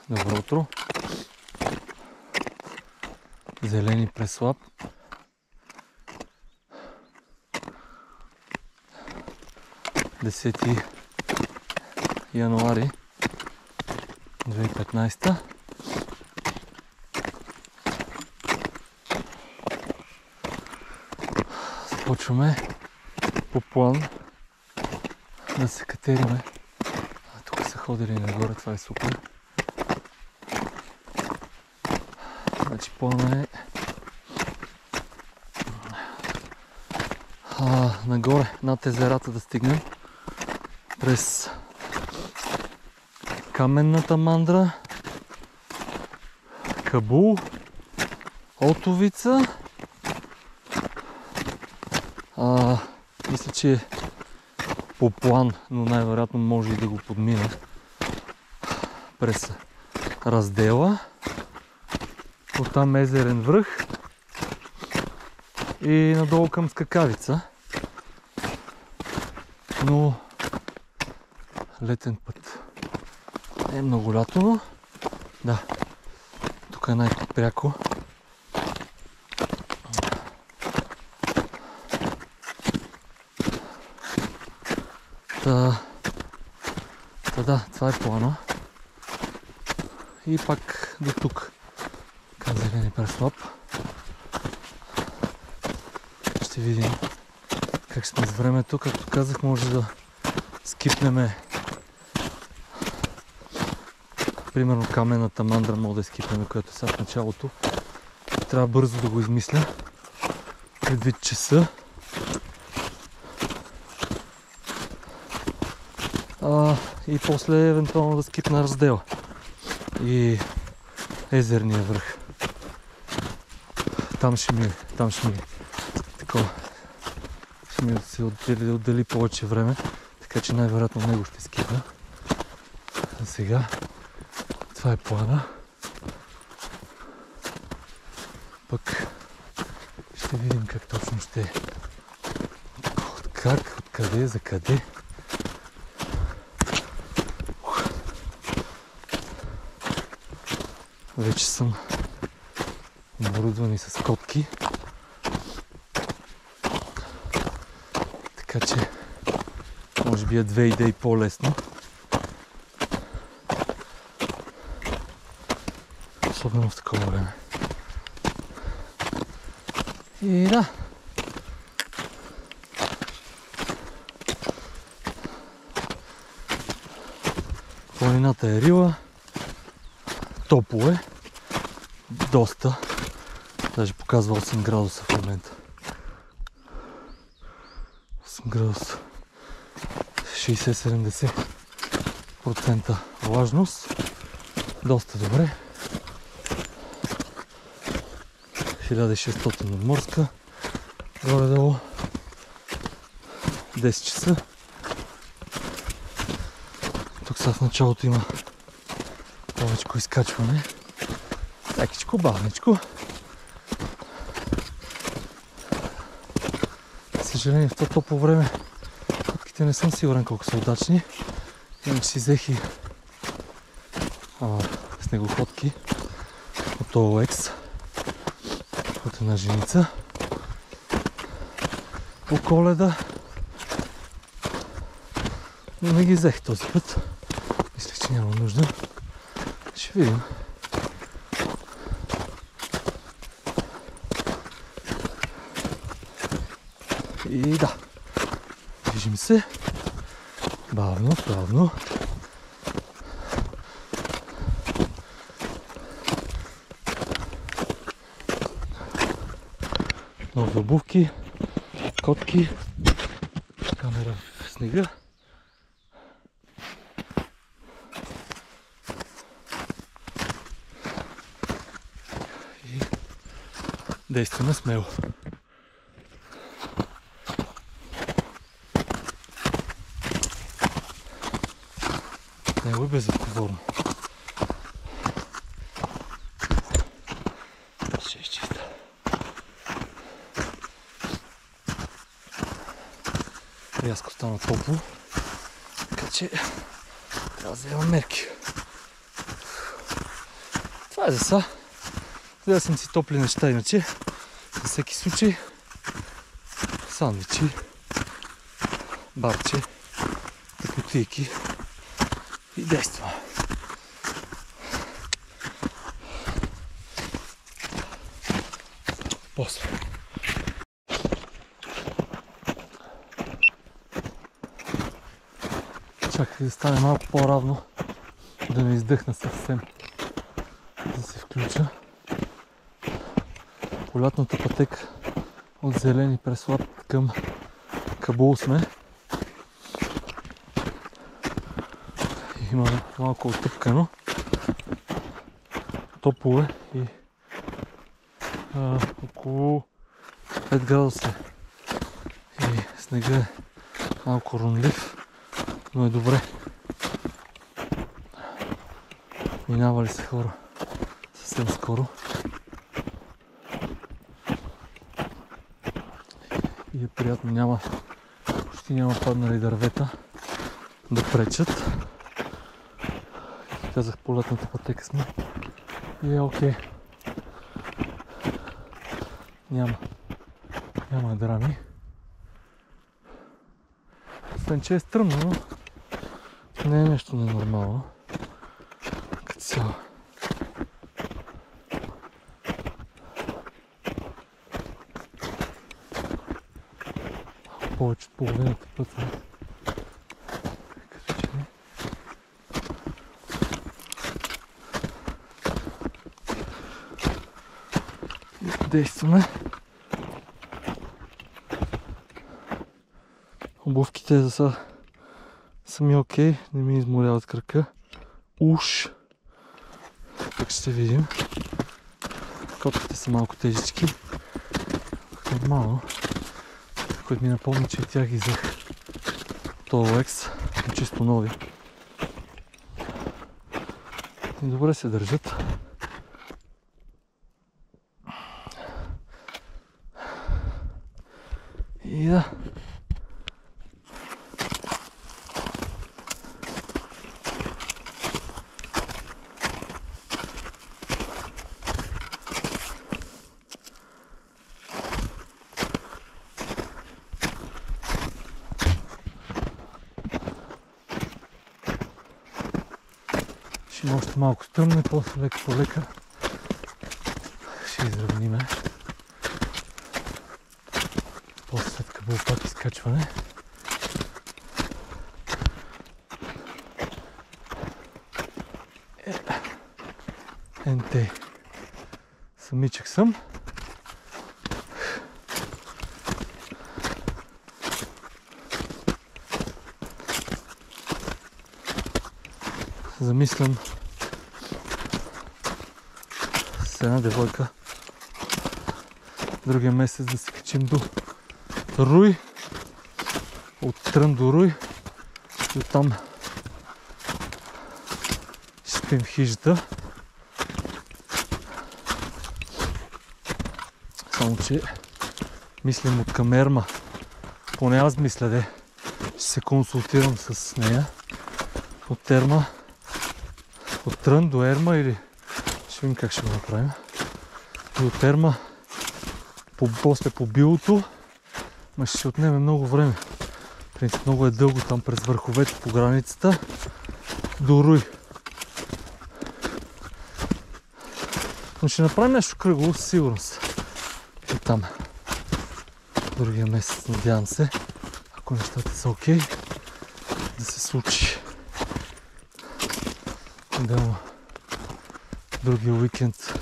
Добро утро. Зелени преслаб. Десети януари 2015. Започваме по план да се катериме. Тук са ходили нагоре, това е супер. Значи плана е нагоре над езерата да стигнем през Каменната мандра, Кабул, Отовица. Мисля, че е по план, но най-вероятно може и да го подмина през Раздела. Оттам Езерен връх и надолу към Скакавица. Но летен път. Не е много лято, но да, тук е най-пряко. Да, това е плана. И пак до тук. Към Зелени преслаб. Ще видим как сме с времето. Както казах, може да скипнем примерно Каменната мандра, може да скипнем, която е сега в началото. Трябва бързо да го измисля. Предвид часа. И после евентуално да скипна Раздела и Езерния връх. Там ще ми такова. Ще ми се отдели повече време, така че най-вероятно него ще скипна. А сега това е плана. Пък ще видим как точно ще е. Как, откъде, за къде. Вече съм оборудвани с котки. Така че може би е 2 идеи по-лесно. Особено в такова време. И да. Планината е рила. Топло е. Доста. Даже показва 8 градуса в момента. 8 градуса. 60-70% влажност. Доста добре. 1600 надморска. Горе-долу. 10 часа. Тук сега в началото има повечко изкачване. Лекичко, бавничко. За съжаление в това топло време котките не съм сигурен колко са удачни. Иначе си взех и снегоходки от OLX от една женица по Коледа. Но не ги взех този път. Мислех, че няма нужда. Ще видим. И да, движим се бавно, плавно. Нови обувки, котки, камера в снега. И действаме смело. Него е безотговорно. Ще изчиста. Рязко стана топло, така че трябва да взема мерки. Това е за сега. Да съм си топли неща иначе. За всеки случай. Сандвичи, барче, тъпотийки и действа. После. Чакай да стане малко по-равно, да не издъхна съвсем, да се включа. Полятната пътека от Зелени през Лап към Кабул сме. Има малко оттъпкано. Топло е и около 5 градуса. И снега е малко ронлив, но е добре. Минавали се хора съвсем скоро. И е приятно, почти няма паднали дървета да пречат. Казах, полетната пътека сме и е окей. Няма драми. Освен че е стръмно, но не е нещо ненормално. Като цяло. Повече от половината пътя. Като че не. Действаме. Обувките за сега са ми окей, не ми изморяват крака. Уж. Пък ще видим. Котките са малко тежички. Нормално. Което ми напомня, че и тях ги взех Толлекс, чисто нови. И добре се държат. И да. Ще има още малко стръмно и после лека по лека ще изравниме. После след Кабул пак изкачване. Енте. Самичък съм. Замислям с една девойка другия месец да се качим до Руй, от Трън до Руй и оттам ще спим в хижата. Само че мислим от към Ерма, поне аз мисля, ще се консултирам с нея от Ерма, от Трън до Ерма или ще видим как ще го направим. И от Ерма после по билото, ма ще отнеме много време. В принцип много е дълго там през върховете по границата до Руй. Но ще направим нещо кръгово със сигурност. И там другия месец, надявам се, ако нещата са окей, да се случи. Да, другия уикенд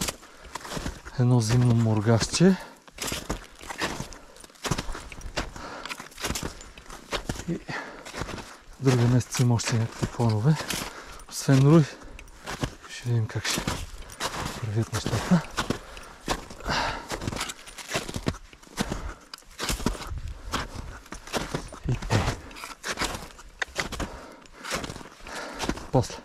едно зимно моргашче. И другия месец има още някакви планове. Освен Руй, ще видим как ще правят нещата. И после.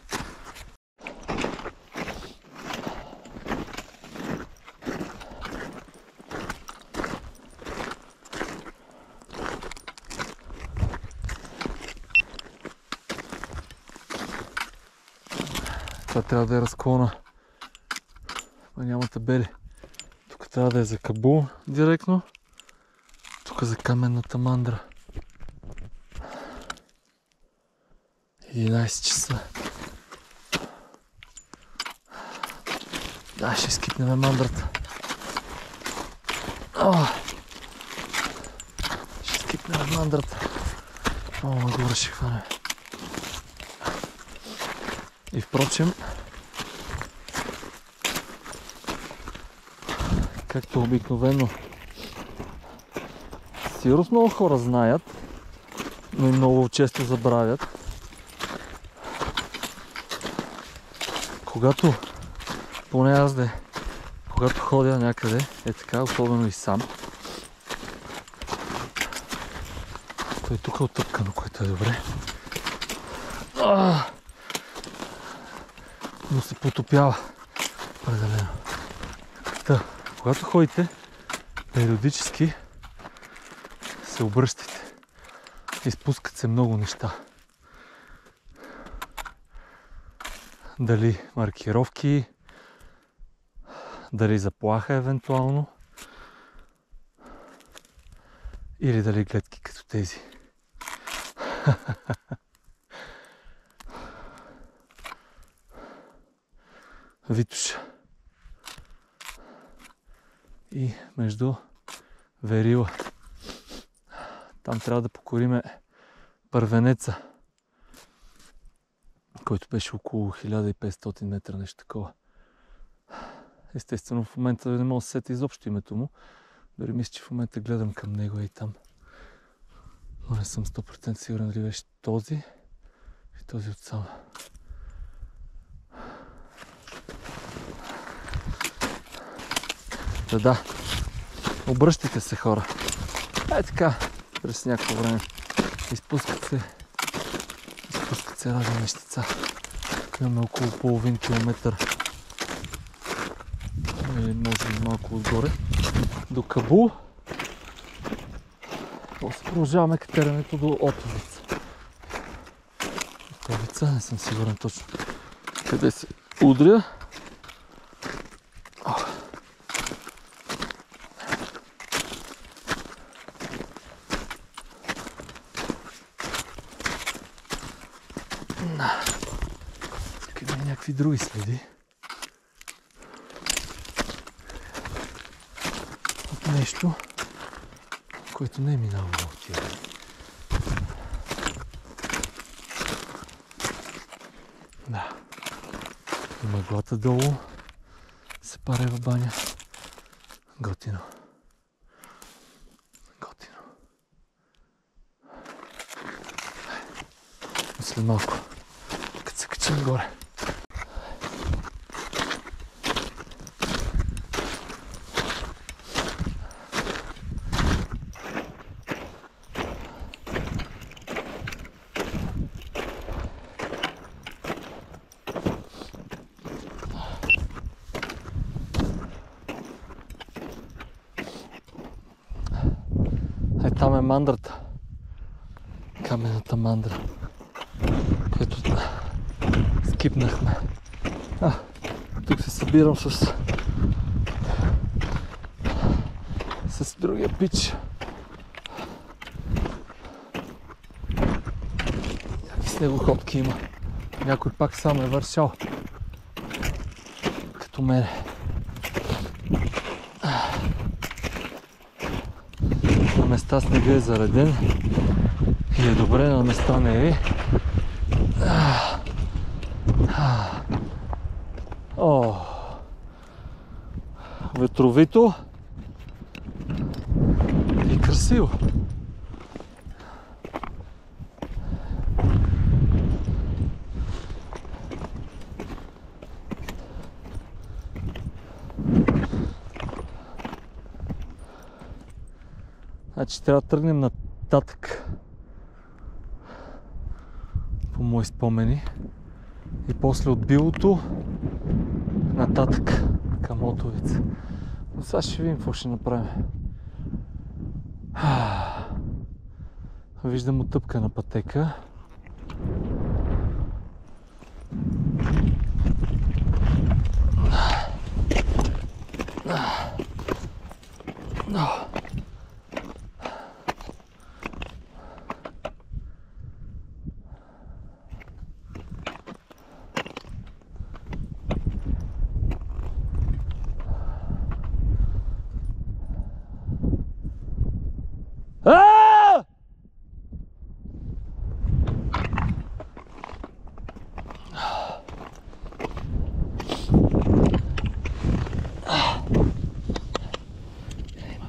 Това трябва да е разклона Ма няма табели. Тук трябва да е за Кабул директно. Тук за Каменната мандра. 11 часа. Да, ще скипнем мандрата. Ще скипнем мандрата. Нагоре ще хванем. И впрочем, както обикновено, сигурно много хора знаят, но и много често забравят. Когато, поне аз когато ходя някъде, е така, особено и сам. Той тук е отъпкано, което е добре. Но се потопява. Определено. Та, когато ходите, периодически се обръщайте. Изпускат се много неща. Дали маркировки, дали заплаха евентуално, или дали гледки като тези. Витоша. И между Верила. Там трябва да покориме Първенеца, който беше около 1500 метра, нещо такова. Естествено, в момента не мога да се сетя изобщо името му. Дори мисля, че в момента гледам към него и там. Но не съм 100% сигурен дали беше този и този отсам. Да. Обръщайте се, хора. Така, през някакво време. Изпускат се разни нещица. Имаме около половин километър. Или може би малко отгоре. До Кабул. После продължаваме катеренето до Отовица. Отовица, не съм сигурен точно къде се удря. Тук има някакви други следи. От нещо, което не е минало в тия. Да. И мъглата долу се паре в баня. Готино. Готино. След малко, като се качим горе. Там е мандрата. Каменната мандра, което скипнахме. Тук се събирам с другия пич. Някакви снегоходки има. Някой пак сам е вършал. Като мене. На места снега е зареден и е добре, на места не е. Ветровито и красиво. Значи трябва да тръгнем нататък по мои спомени и после от Билото нататък към Отовица. Но сега ще видим какво ще направим. Виждам отъпкана пътека. Има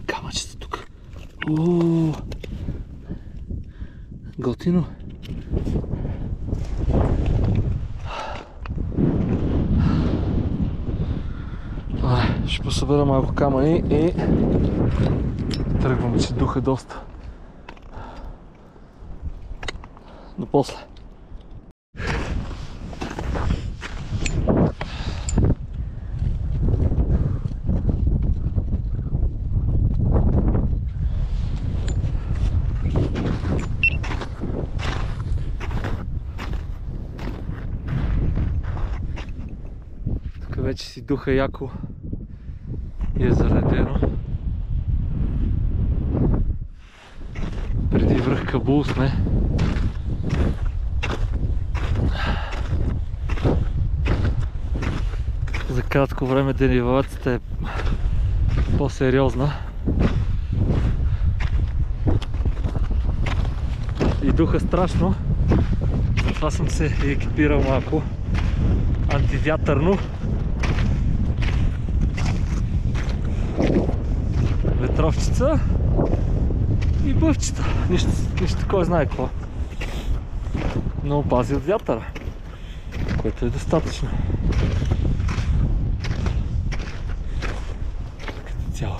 камъчета тук. Готино. Ще посъбера малко камъни и тръгвам, че духа доста. До после. Тук вече си духа яко и е заледено. Преди връх Кабул сме. За кратко време денивелацията е по-сериозна. И духа страшно. Затова съм се екипирал малко антивятърно. Ветровчица и бъвчета. Нищо кой знае какво. Но пази от вятъра, което е достатъчно. Като цяло.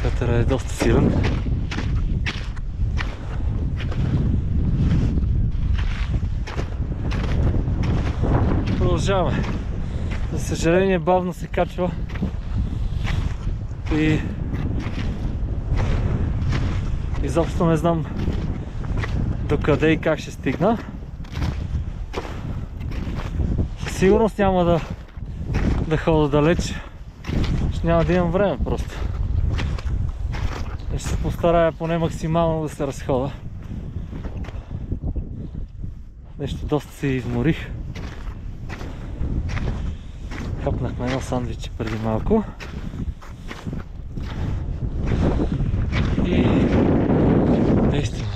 Вятъра е доста силен. Продължаваме. За съжаление бавно се качва и изобщо не знам докъде и как ще стигна. Със сигурност няма да ходя далеч. Ще няма да имам време просто. Ще се постарая поне максимално да се разходя. Нещо доста се изморих. Хапнахме едно сандвиче преди малко. И действаме.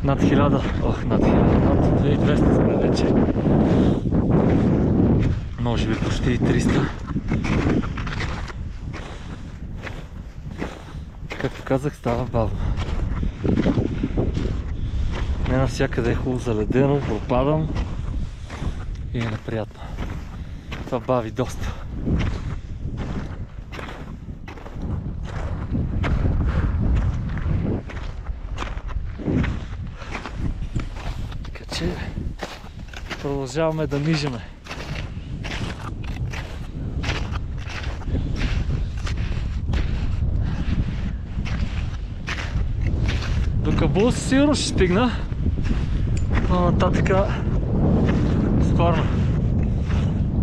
Над 1000, над 2200 сме вече. Може би почти 300. Както казах, става бавно. Не навсякъде е хубаво заледено, пропадам и е неприятно. Това бави доста. Така че продължаваме да нижеме. До Кабул сигурно ще стигна, но нататъка скоро.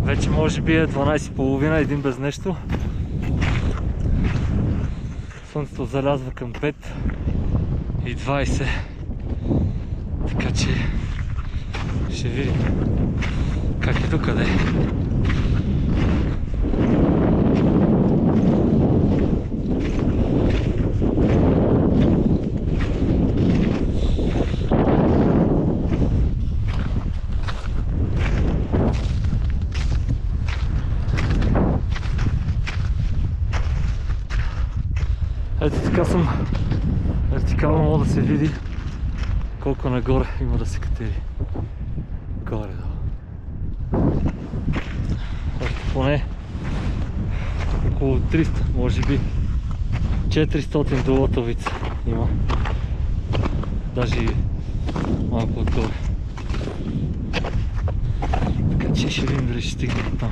Вече може би е 12:30, един без нещо. Слънцето залязва към 5:20. Така че ще видим как е докъде. Ето така съм вертикално, мога да се види колко нагоре има да се катери. Горе-долу. Още поне около 300, може би 400 до Лотовица има. Даже и малко отгоре. Така че ще видим дали ще стигнем там.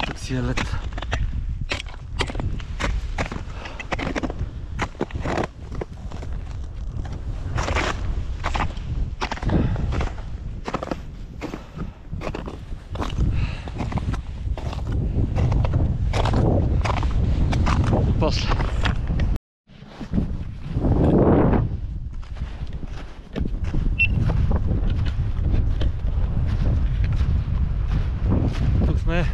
Тук си е лед. После. Тук сме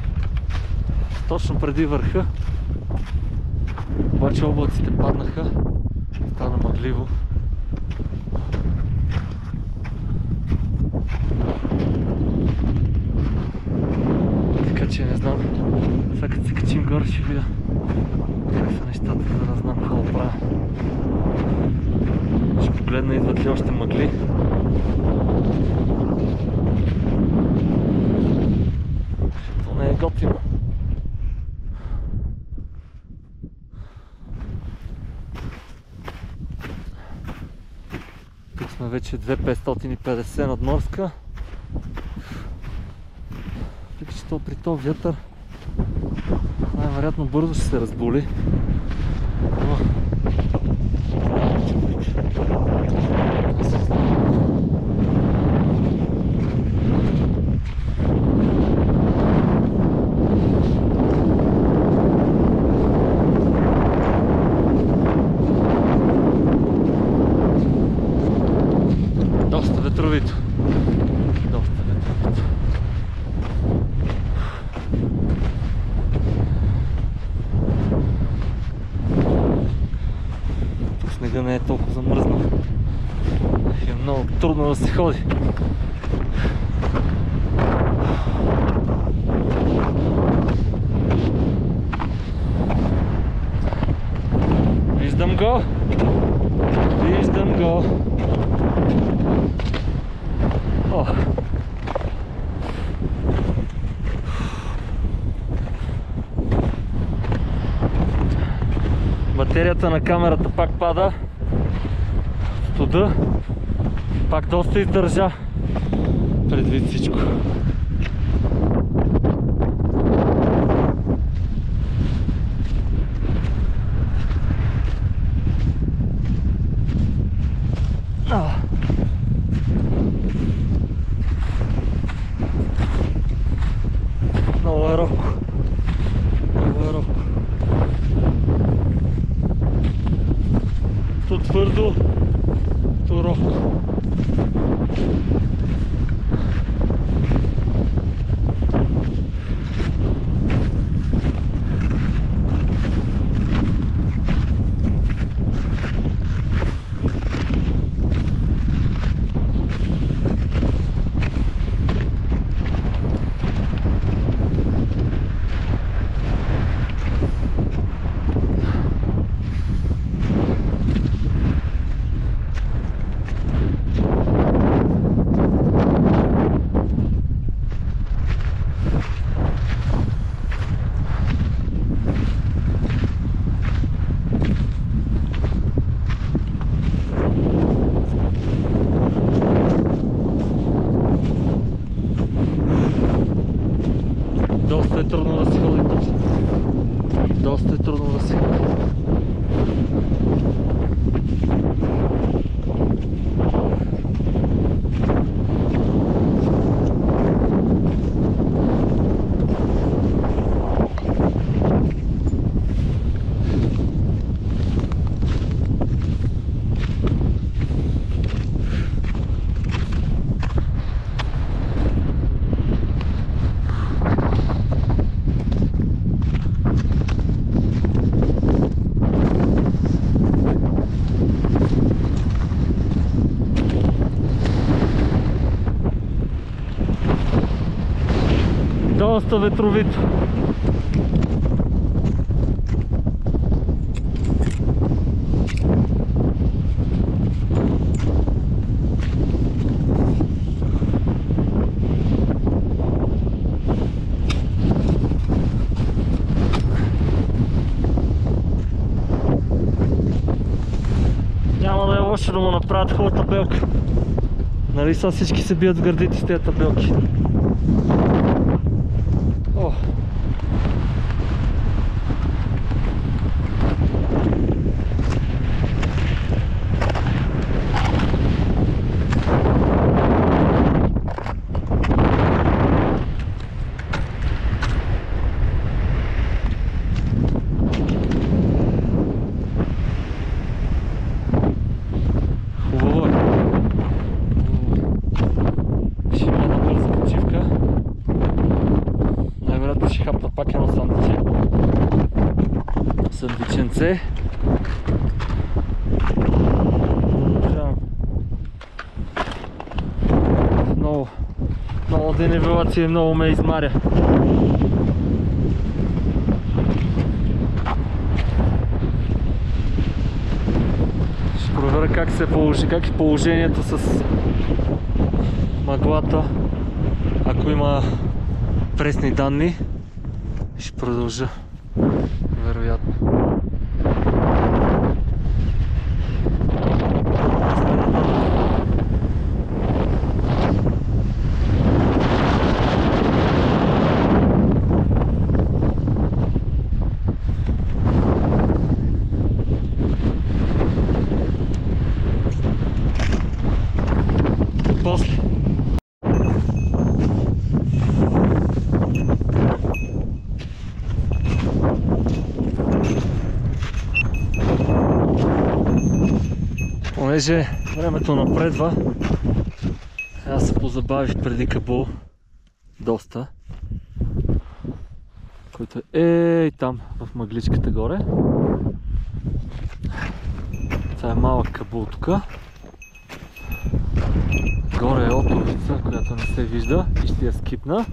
точно преди върха. Обаче облаците паднаха. Стана мъгливо. Така че не знам. Сега като се качим горе ще видя как са нещата, за да знам какво да правя. Ще погледна идват ли още мъгли. То не е готино. Тук сме вече 2550 надморска. Така че при този вятър най-вероятно бързо ще се разболи. Доста ветровито. Снега не е толкова замръзнал. Е много трудно да се ходи. Виждам го! Виждам го! О! Батерията на камерата пак пада. Студа пак доста издържа предвид всичко. Много е ровко. Много е ровко. То твърдо, то ровко. Доста е трудно да се ходи точно. Доста е трудно да се ходи. Доста ветровито. Няма да е лошо да му направят хубава табелка. Нали са всички се бият в гърдите с тези табелки. О! Хубаво е. Ще има една бърза почивка. Най-вероятно ще пак едно сандвиче. Сандвиченце. Много денивелация, много ме измаря. Ще проверя как е положението с мъглата. Ако има пресни данни, ще продължа. Вероятно. После. Понеже времето напредва, аз се позабавих преди Кабул доста, който е там в мъгличката горе. Това е малък Кабул тук. Горе е Отовица, която не се вижда и ще я скипна.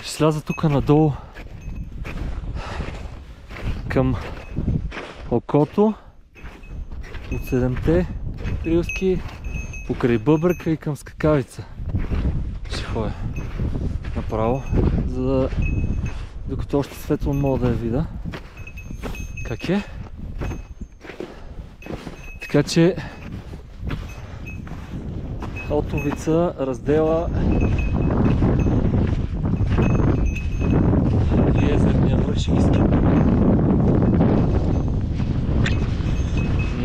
Ще сляза тук надолу към окото от 7-те рилски, покрай Бъбръка и към Скакавица. Ще ходя направо, за да, докато още светло мога да я видя как е. Така че Отовица раздела и езерния връх ще ги скипнем.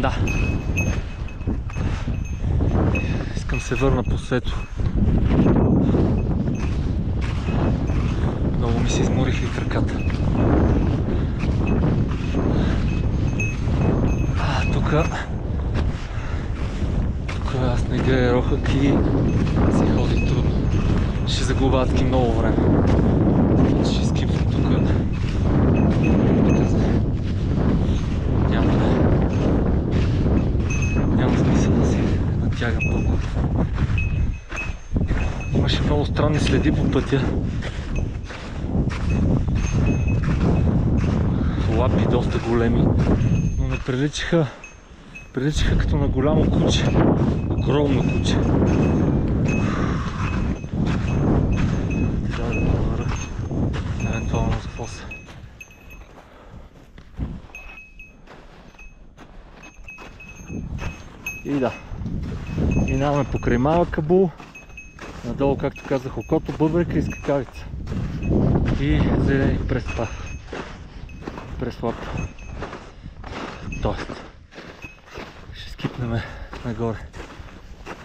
Да. Искам се върна по свето. Много ми се изморих и краката. Тук снега е рохък и се ходи трудно. Ще загубя адски много време. Ще скипвам тук. Няма смисъл да си натягам толкова. Имаше много странни следи по пътя. Лапи доста големи, но не приличаха като на голямо куче. Огромно куче. Трябва да проверя евентуално за какво са. И да, минаваме покрай малък Кабул, надолу, както казах, окото, Бъбрека и Скакавица. И зелени преслап. Тоест, ще скипнем нагоре.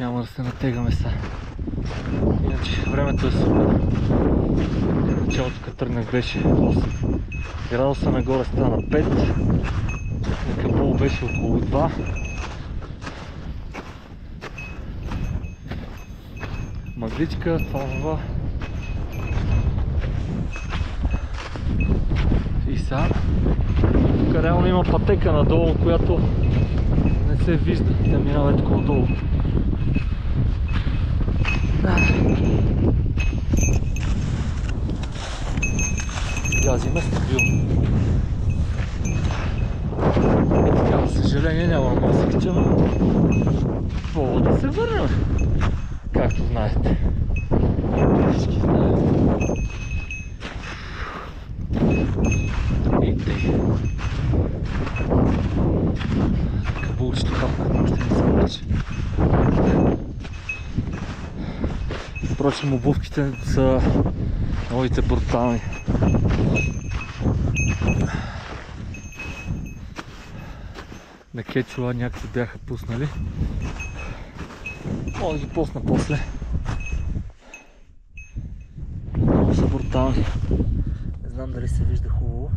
Няма да се натегаме сега. Иначе времето е супер. Началото като тръгнах беше 8 градуса, нагоре стана 5. На Кабул беше около 2. Мъгличка, това. И сега тук реално има пътека надолу, която не се вижда. Тя минава е такова долу. Гази ме стабилно. Така, за съжаление няма да се качам. Мога да се върнем. Както знаете. Всички знаят. И тъй. Кабулчето хапнахме, още не се мъчи. Впрочем, обувките са новите брутални. На кетчула някакви бяха пуснали. Мога да ги пусна после. Много са брутални. Не знам дали се вижда хубаво.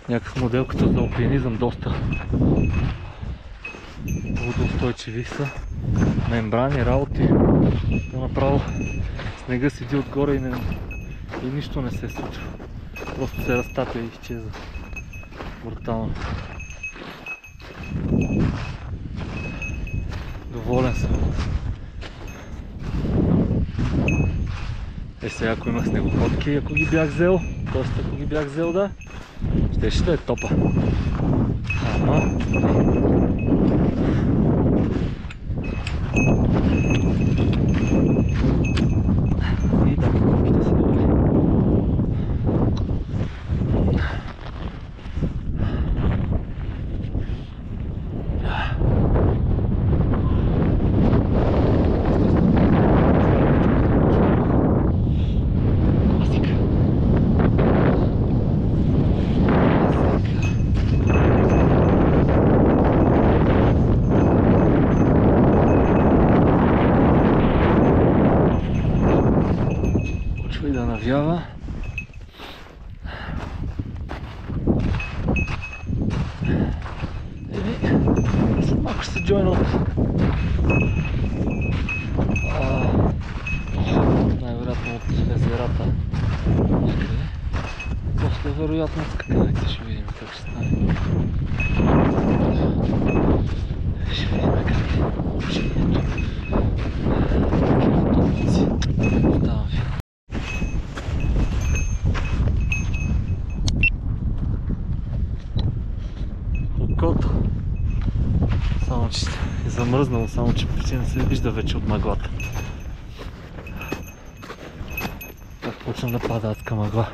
Някакъв модел като за алпинизъм, доста водоустойчиви са. Мембрани, работи. То направо снега седи отгоре и нищо не се случва. Просто се разтапя и изчезва. Брутално. Доволен съм. Сега ако има снегоходки, ако ги бях взел, да, щеше да е топа. Ама... И да, какво ще се доли. Да навява. След малко ще се джойнат. Най-вероятно от езерата. После вероятно от скакавица ще видим как ще стане. Ще видим как е положението. Такива топници. Давам ви. Окото. Само че е замръзнало, само че почти не се вижда вече от мъглата. Как почна да пада адска мъгла.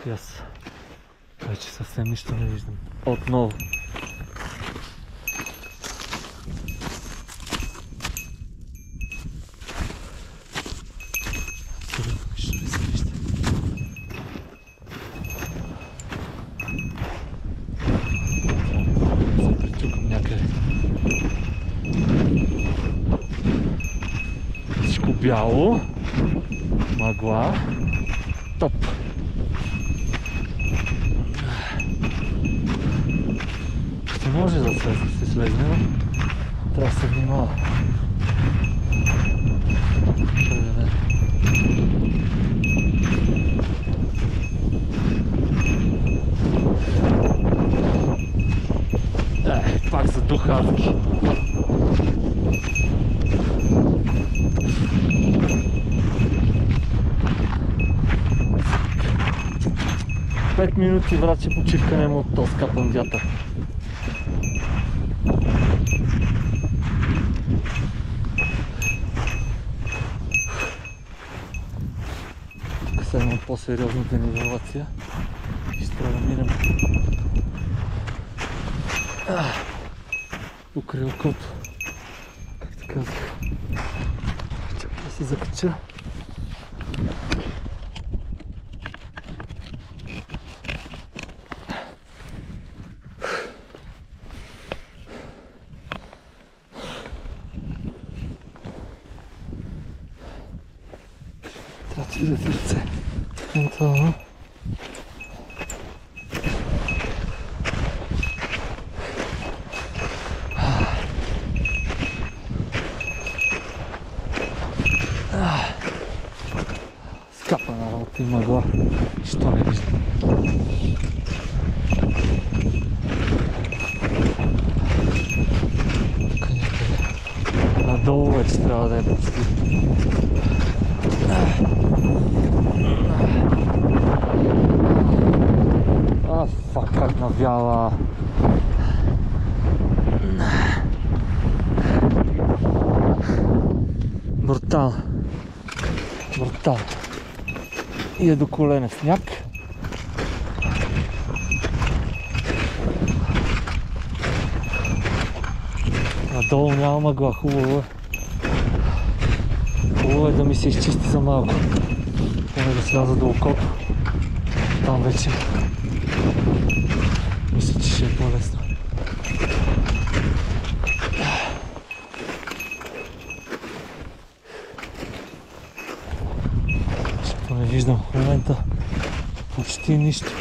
И аз вече съвсем нищо не виждам. Отново. Нищо не се вижда. Се притюкам някъде. Всичко бяло. Мъгла. Топ. Ще може да се слезне, но трябва да се внимава. Пак за духарски. Пет минути враче почивка нема от този скапан вятър. Тук сега имам по-сериозна денивелация и ще трябва да минем покрай окото, както казах. Чакай да се закача. Трябва да излезе лице. Ето. 今が人ねです。Надолго ще трябва да е почти. Фак, как навява. Брутал. Брутал. И е до колена сняг. Надолу няма мъгла, хубаво е. Хубаво е да ми се изчисти за малко. Поне да сляза до окото. Там вече мисля, че ще е по-лесно. Защото не виждам в момента почти нищо.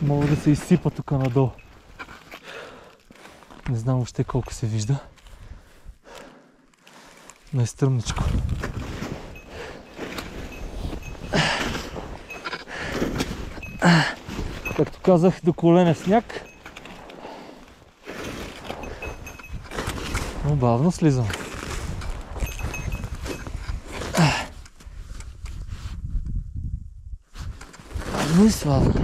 Мога да се изсипа тук надолу. Не знам въобще колко се вижда. Не е стръмничко. Както казах, до колене в сняг. Но бавно слизам. Бавно и славно.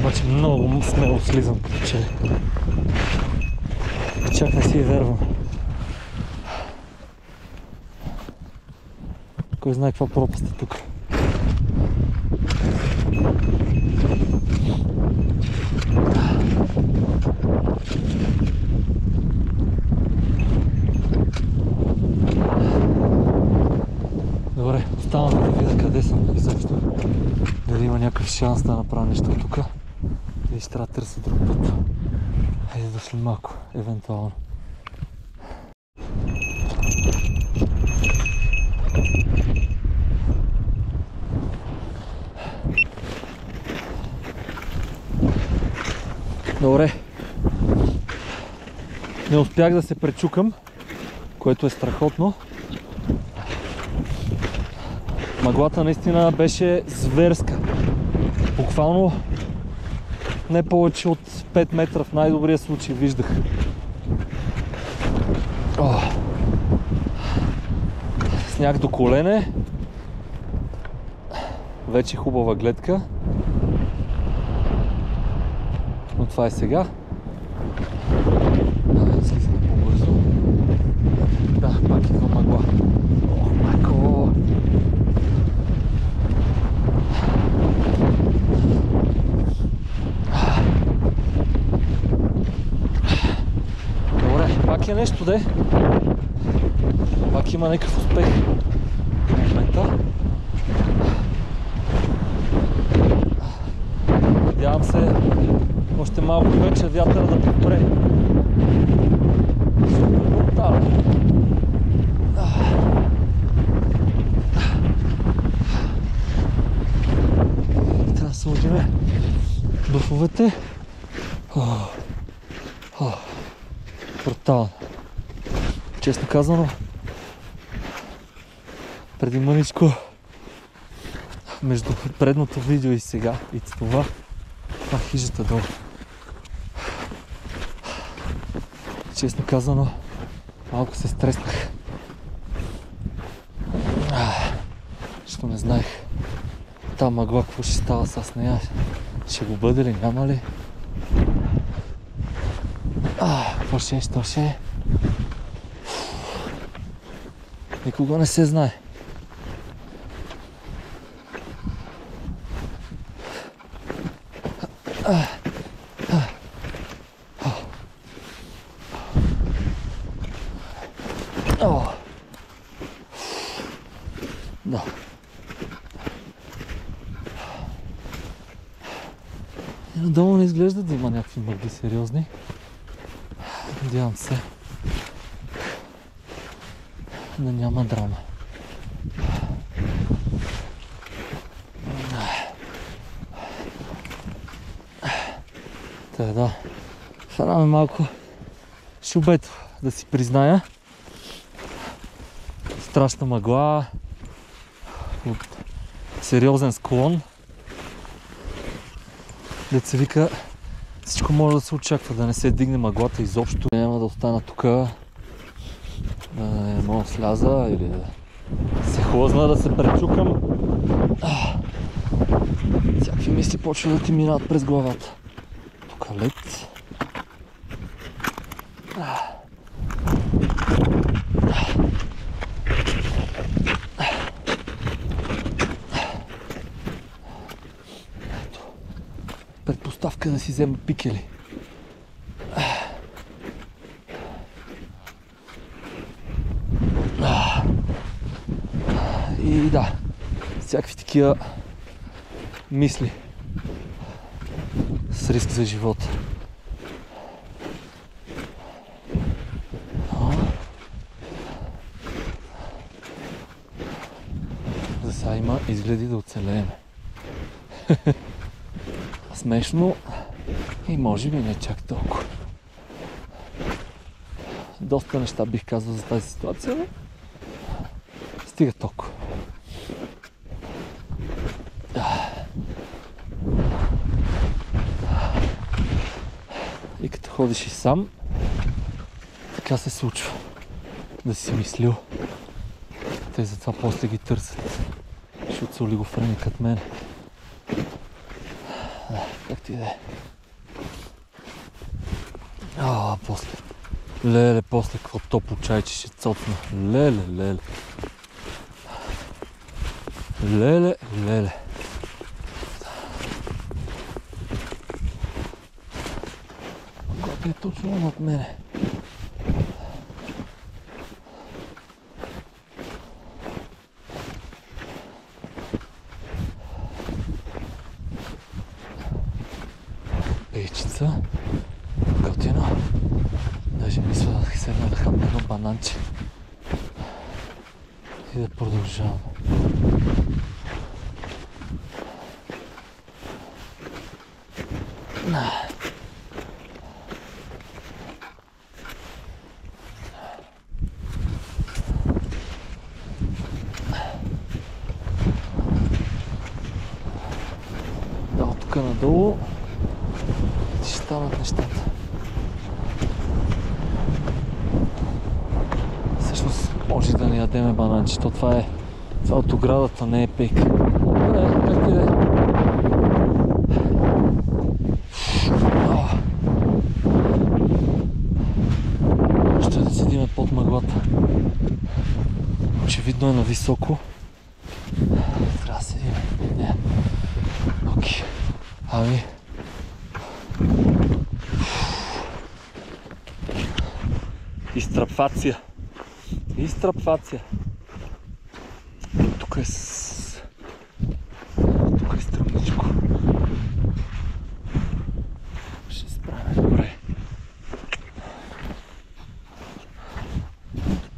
Обаче много смело слизам, като че чак не си вярвам. Кой знае каква пропаст е тук. Добре, оставам да видя къде съм изобщо. Дали има някакъв шанс да направя нещо тук. Или ще трябва да търся друг път. Хайде да след малко, евентуално. Добре. Не успях да се пречукам, което е страхотно. Мъглата наистина беше зверска. Буквално не повече от 5 метра в най-добрия случай виждах. Сняг до колене. Вече хубава гледка. Но това е сега. Да, слизаме по-бързо. Да, пак идва мъгла. Ох, майко! Добре, пак е нещо, де. Пак има някакъв успех в момента. Надявам се още малко вече вятъра да подпре. Трябва да се сложиме бъфовете. Брутално. Честно казано, преди мъничко, между предното видео и сега, и това хижата долу. Честно казано, малко се стреснах. Защото не знаех та мъгла какво ще става с нея. Ще го бъде ли, няма ли? Какво ще е, що ще е? Никога не се знае. Да. И надолу не изглежда да има някакви мъгли сериозни. Надявам се да няма драма. Та да, фараме малко шубето, да си призная. Страшна мъгла, от сериозен склон. Дето се вика, всичко може да се очаква, да не се дигне мъглата изобщо. Няма да остана тук, да не мога да сляза или да се хлъзна, да се пречукам. Всякакви мисли почват да ти минават през главата. Тук лед. Предпоставка да си взема пикели. И да, всякакви такива мисли с риск за живота. Сега има изгледи да оцелеем. Смешно и може би не чак толкова. Доста неща бих казал за тази ситуация, но стига толкова. И като ходиш и сам, така се случва. Да си мислил. Те затова после ги търсят. Защото са олигофрени като мен. Как ти да е? После. Леле, после какво топло чайче ще цоцна. Леле. Леле. Когато е точно над мене. Пейчица. Готино. Даже мисля да седна да хапна едно бананче. И да продължавам. От тук надолу ще станат нещата. Всъщност може да не ядеме бананчето. Това е от оградата, не е пейк. Как ти да е? Ще да седиме под мъглата. Очевидно е на високо. Трябва да седим. Не. Окей. Ами. Изтрапвация. Тук е стръмничко. Ще справя добре.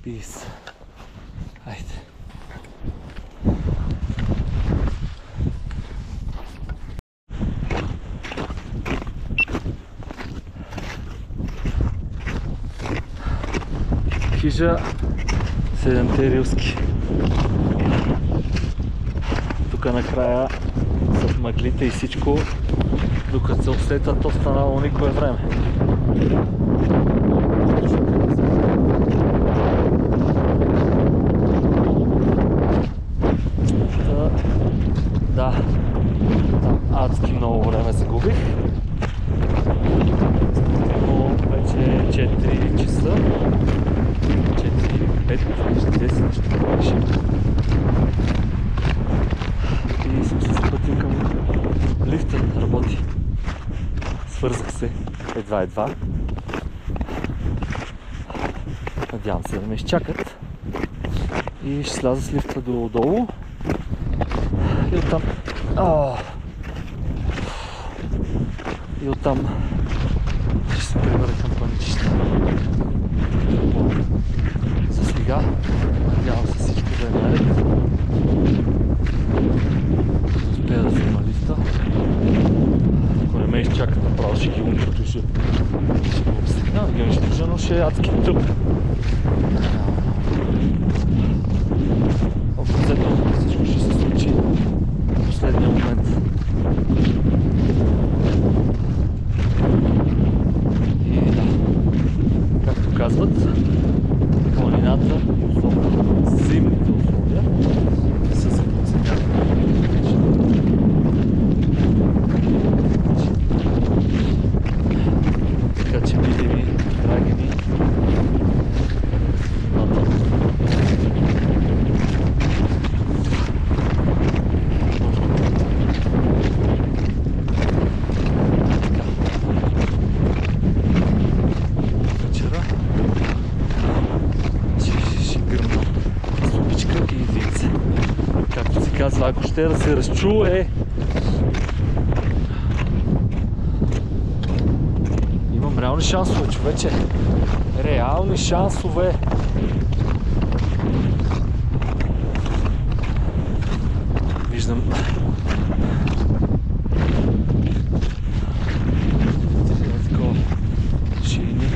Пис. Айде. Хижа 7-те рилски. Тук накрая с мъглите и всичко, докато се усета, то станало никое време. Да, там адски много време загубих. Но вече 4 часа. 10 ще повишим. И съм се запътил към лифта да работи. Свързах се едва. Надявам се да ме изчакат. И ще сляза с лифта долу. И оттам... И оттам ще се прибера към паничища. За сега, надявам се всичко да е наред. Успея да взема лифта. Ако не ме изчакат, направо ще ги умчат и ще го обсегна. Да ги унищожа, но ще е адски тъп. Общо всичко ще се случи в последния момент. И да, както казват, планината и особено зимните условия са за подценяване. Така че, мили ми, драги ми, казва, ако ще да се разчуе. Имам реални шансове, човече. Реални шансове. виждам такова ширини.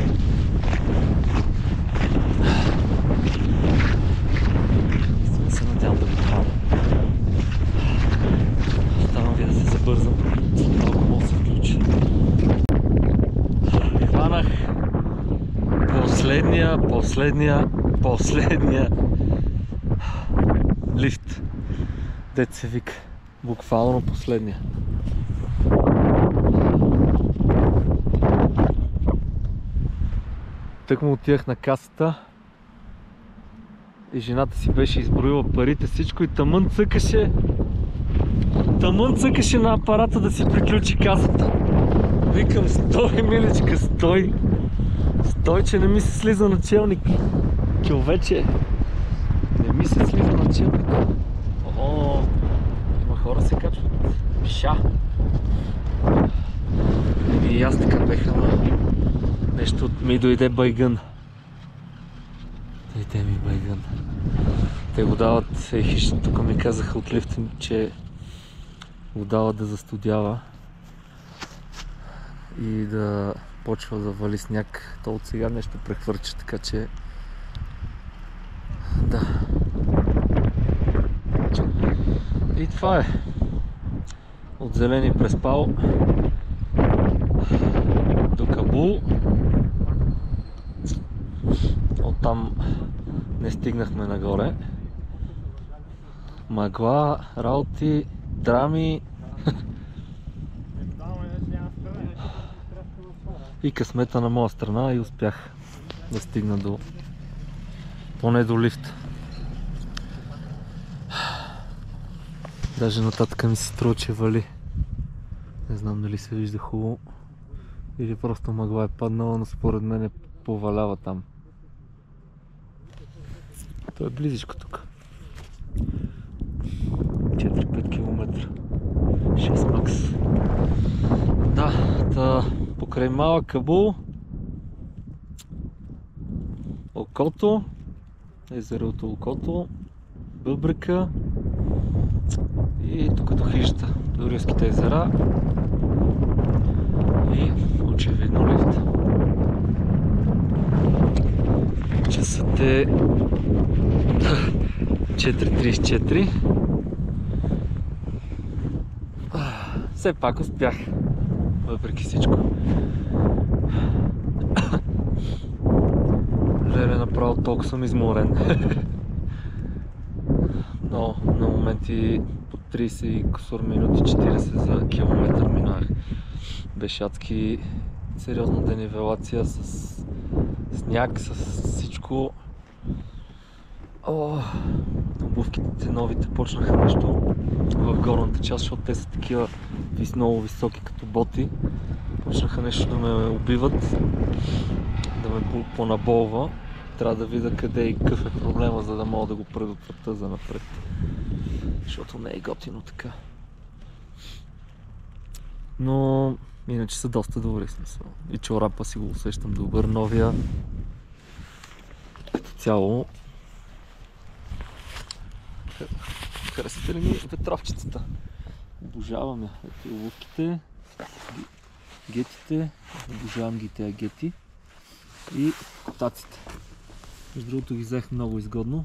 Не се надявам да го хвана. Оставам ви да се забързам. Малко мога да се включи. Хванах последния лифт. Дет се вика. Буквално последния. Тък му отивах на касата и жената си беше изброила парите, всичко и тъмън цъкаше на апарата да си приключи касата. Викам, стой, миличка, стой! Стой, че не ми се слиза началник. Човече, не ми се слиза началник. О, има хора се качват. Пиша. И аз така беха на нещо, ми дойде байгън. Дойде ми байгън. Те го дават, хищни, тук ми казаха от лифта, че го дават да застудява и да почва да вали сняг. То от сега нещо прехвърча, така че да. И това е. От Зелени през Пал до Кабул. Оттам не стигнахме нагоре. Мъгла, работи, драми. И късмета на моя страна и успях да стигна до поне до лифта. Даже нататък ми се струва, че вали. Не знам дали се вижда хубаво или просто мъгла е паднала, но според мен е повалява там. То е близичко тук. 4-5 км. 6 макс. Да, покрай малък Кабул, Окото, езерото Окото, Бъбрика и тук до хижата, до Рилските езера и очевидно лифт. Часът е 4:34. Все пак успях, въпреки всичко. Леле, направо толкова съм изморен. Но на моменти по 30 и кусор минути, 40 за километър минах. Беше адски сериозна денивелация с сняг, с всичко. Обувките новите почнаха нещо в горната част, защото те са такива много високи като боти. Почнаха нещо да ме убиват, да ме понаболва. Трябва да видя къде и какъв е проблема, за да мога да го предотвратя за напред. Защото не е готино така. Но иначе са доста добри, смисъл. И чорапа си го усещам добър, новия. Като цяло. Харесате ли ми ветровчицата? Обожавам я. Ето обувките, гетите, обожавам ги тези гети и котаците. Между другото ги взех много изгодно.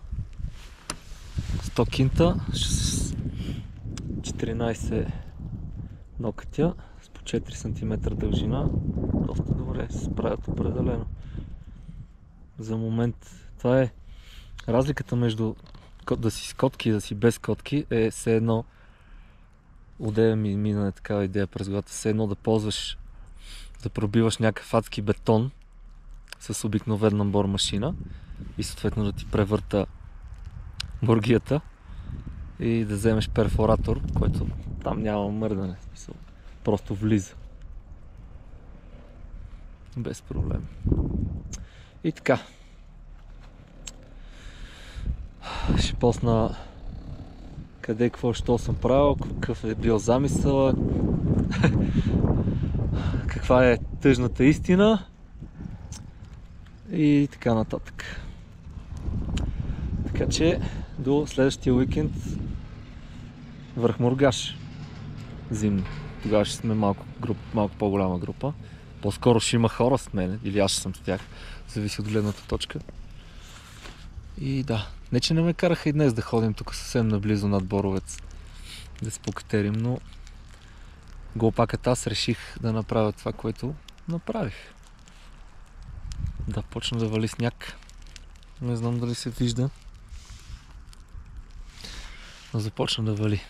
100 кинта с 14 нокътя с по 4 см дължина. Доста добре се справят определено. За момент това е разликата между да си с котки и да си без котки е все едно, одея ми мина такава идея през главата, все едно да ползваш, да пробиваш някакъв адски бетон с обикновена бормашина и съответно да ти превърта бургията и да вземеш перфоратор, който там няма мърдане, просто влиза без проблем. И така. Ще посна къде, какво, що съм правил, какъв е бил замисъл, каква е тъжната истина и така нататък. Така че до следващия уикенд върх Мургаш. Зимно. Тогава ще сме малко по-голяма група. По-скоро ще има хора с мен, или аз ще съм с тях. Зависи от гледната точка. И да, не че не ме караха и днес да ходим тук съвсем наблизо над Боровец. Да се покатерим, но глупакът аз реших да направя това, което направих. Да почна да вали сняг. Не знам дали се вижда. Но започна да вали.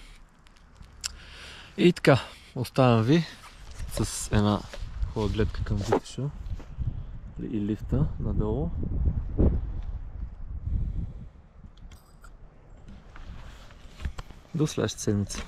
И така, оставям ви с една хубава гледка към Витоша и лифта надолу. До следващата седмица.